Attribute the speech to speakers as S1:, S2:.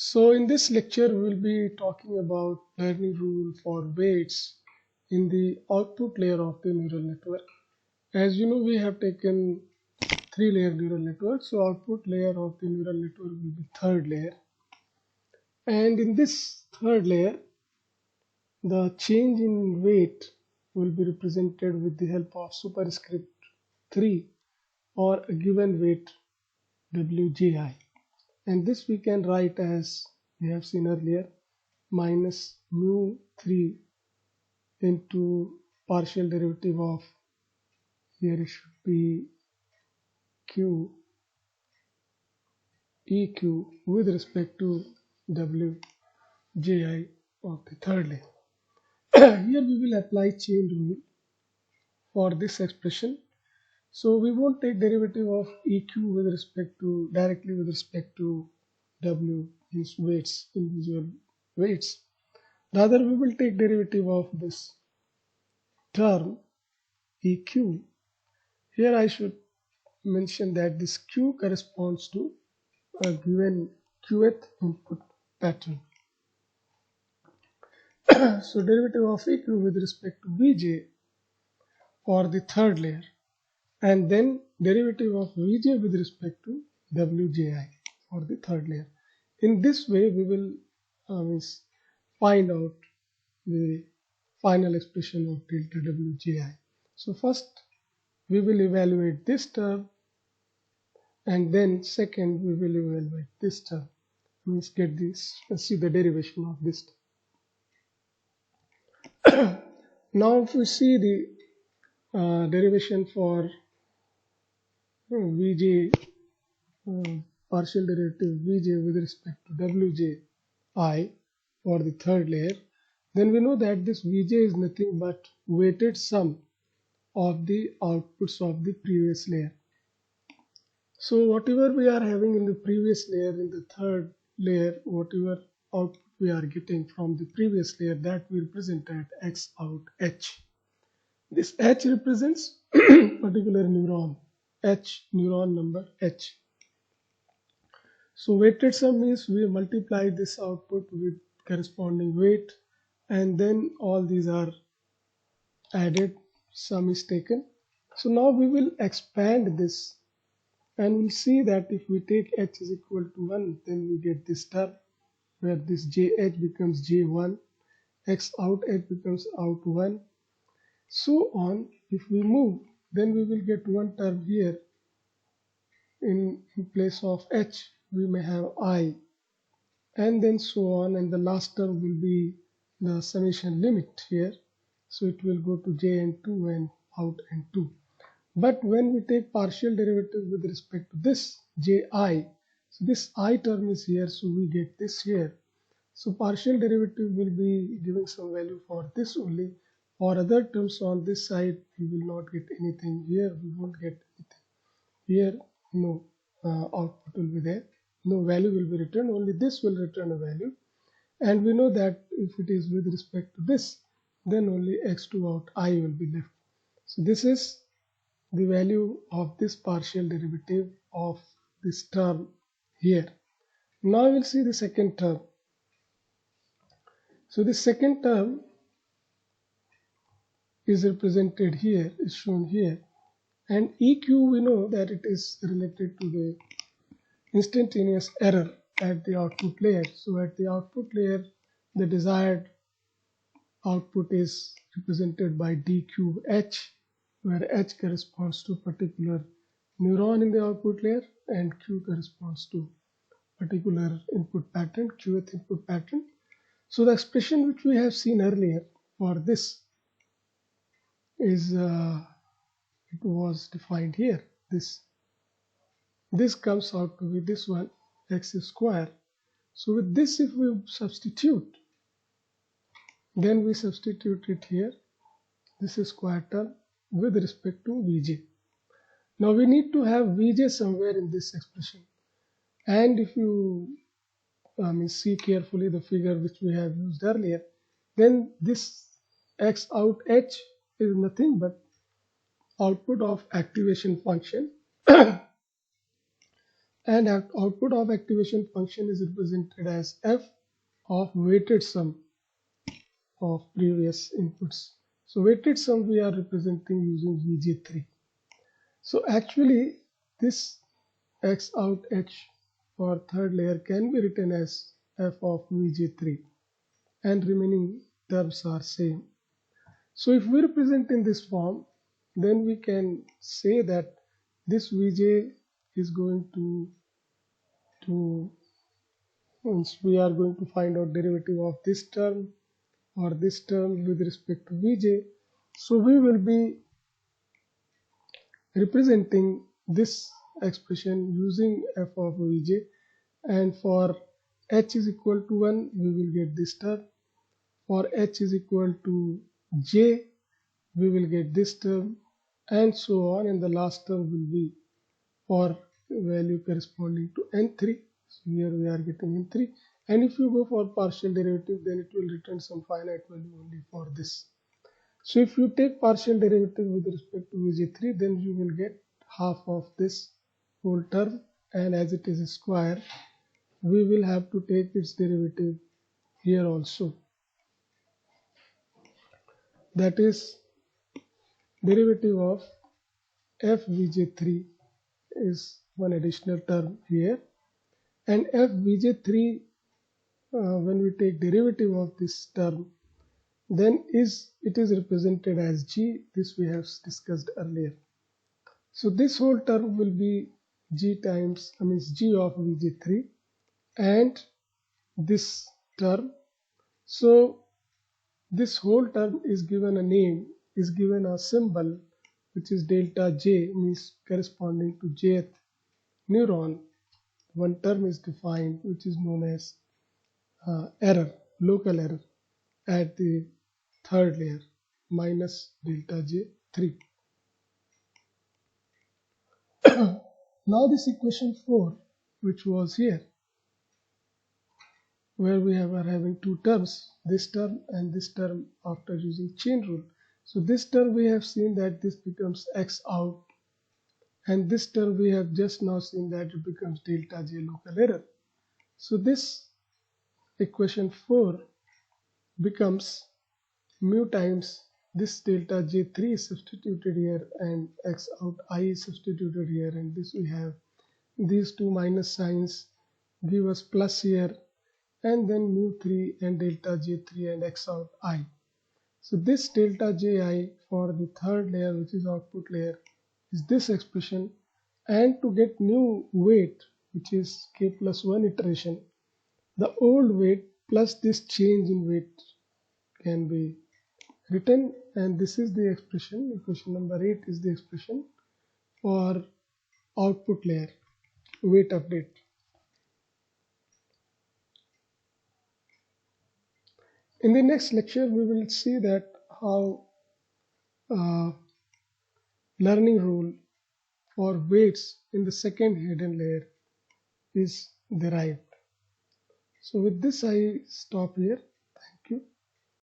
S1: So in this lecture, we will be talking about learning rule for weights in the output layer of the neural network. As you know, we have taken three-layer neural network. So output layer of the neural network will be third layer. And in this third layer, the change in weight will be represented with the help of superscript 3 or a given weight wji. And this we can write as we have seen earlier minus mu 3 into partial derivative of, here it should be q eq with respect to wji of the third layer. Here we will apply chain rule for this expression. So we won't take derivative of eq with respect to directly with respect to w, means weights, individual weights. Rather, we will take derivative of this term eq. Here I should mention that this q corresponds to a given qth input pattern. So derivative of eq with respect to vj for the third layer, and then derivative of vj with respect to wji for the third layer. In this way, we will find out the final expression of delta wji. So first we will evaluate this term, and then second we will evaluate this term, means get this, see the derivation of this term. Now if we see the derivation for vj, partial derivative vj with respect to wji for the third layer, then we know that this vj is nothing but weighted sum of the outputs of the previous layer. So whatever we are having in the previous layer, in the third layer, whatever output we are getting from the previous layer, that we represent at x out h. This h represents particular neuron, h, neuron number h. So weighted sum means we multiply this output with corresponding weight, and then all these are added, sum is taken. So now we will expand this, and we'll see that if we take h is equal to 1, then we get this term where this jh becomes j1, x out h becomes out 1, so on. If we move, then we will get one term here. In place of h, we may have I, and then so on, and the last term will be the summation limit here. So it will go to j and 2 and out and 2. But when we take partial derivative with respect to this ji, so this I term is here, so we get this here. So partial derivative will be giving some value for this only. For other terms on this side, we will not get anything. Here we won't get anything. Here no output will be there. No value will be returned. Only this will return a value. And we know that if it is with respect to this, then only x2 out I will be left. So this is the value of this partial derivative of this term here. Now we'll see the second term. So the second term is represented here, is shown here, and EQ, we know that it is related to the instantaneous error at the output layer. So at the output layer, the desired output is represented by d cube h, where h corresponds to particular neuron in the output layer and q corresponds to particular input pattern, qth input pattern. So the expression which we have seen earlier for this is it was defined here. This comes out to be this one, x square. So with this, if we substitute, then we substitute it here. This is square term with respect to vj. Now we need to have vj somewhere in this expression, and if you see carefully the figure which we have used earlier, then this x out h is nothing but output of activation function and output of activation function is represented as f of weighted sum of previous inputs. So weighted sum we are representing using VJ3. So actually this x out h for third layer can be written as f of VJ3 and remaining terms are same. So if we represent in this form, then we can say that this Vj is going to once we are going to find out derivative of this term or this term with respect to Vj. So we will be representing this expression using f of Vj, and for h is equal to 1 we will get this term, for h is equal to j we will get this term, and so on, and the last term will be for value corresponding to n3. So here we are getting n3, and if you go for partial derivative then it will return some finite value only for this. So if you take partial derivative with respect to Vj3, then you will get half of this whole term, and as it is a square we will have to take its derivative here also, that is derivative of fvj3 is one additional term here, and fvj3 when we take derivative of this term then it is represented as g. This we have discussed earlier. So this whole term will be g times g of vj3 and this term. So this whole term is given a name, is given a symbol which is delta j, means corresponding to jth neuron. One term is defined which is known as error, local error at the third layer minus delta j3. Now this equation 4 which was here, where we are having two terms, this term and this term after using chain rule. So this term we have seen that this becomes x out, and this term we have just now seen that it becomes delta j local error. So this equation 4 becomes mu times this delta j3 is substituted here and x out I is substituted here, and this we have these two minus signs give us plus here, and then mu3 and delta j3 and x out I. So this delta ji for the third layer, which is output layer, is this expression, and to get new weight, which is k plus 1 iteration, the old weight plus this change in weight can be written, and this is the expression. Equation number 8 is the expression for output layer weight update. In the next lecture we will see that how learning rule for weights in the second hidden layer is derived. So with this I stop here.